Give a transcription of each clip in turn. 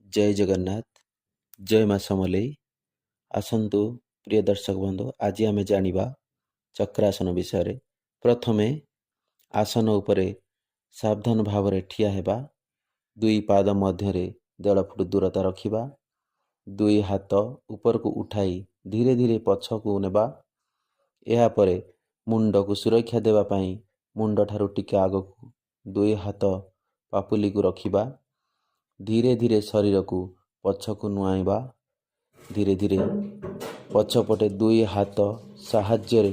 जय जगन्नाथ जय माँ समलेई। आसन्तु प्रिय दर्शक बंधु, आज आमे जानिबा चक्रासन विषय। प्रथमे आसन उपरे सावधान भावरे ठिया हेबा। दुई पाद मध्यरे 1.5 फुट दूरता रखिबा। दुई हाथ ऊपर को उठाई धीरे धीरे पछकु नेबा। एहा परे मुंड को सुरक्षा देबा पई मुंड ठारू टिके आगकु दुई हाथ पापुली को रखिबा। धीरे धीरे शरीर को पछकु नुआइबा। धीरे धीरे पछपटे दुई हाथ साहाय्य रे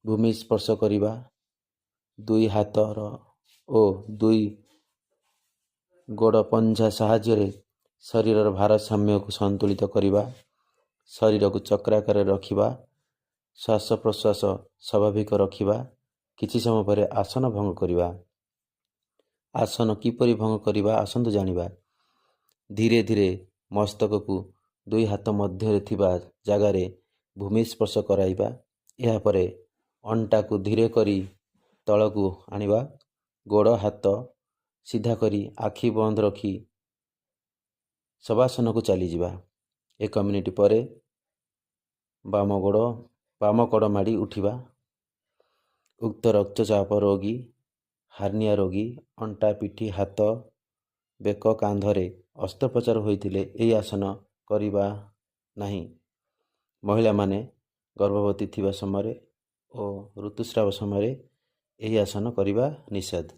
भूमि स्पर्श करिबा। दुई हाथर ओ दुई गोड़ पंजा साहाय्य रे शरीर भारसाम्य को संतुलित करिबा। शरीर को चक्राकार रखिबा। श्वास प्रश्वास स्वाभाविक रखिबा। किछि समय पर आसन भंग करिबा। आसन किपरि भंग करिबा आसन्तु जानिबा। धीरे धीरे मस्तक को दुई हाथ मध्य थिबा जगार भूमि स्पर्श कराइबा। एहा परे अंटा को धीरे करी तलकू आनिबा। गोड़ हाथ सीधा करी आखि बंद रखी शवासन को चली जिबा। 1 मिनिट परे बाम कड़ माड़ी उठिबा। उक्त रक्तचाप रोगी, हार्निया रोगी, अंटा पिठी हाथ बेक कांधरे अस्त्रोपचार होइथिले एई आसन करिबा नाही। महिला माने गर्भवती थिबा समय ओ ऋतुस्राव समय एई आसन करिबा निषेध।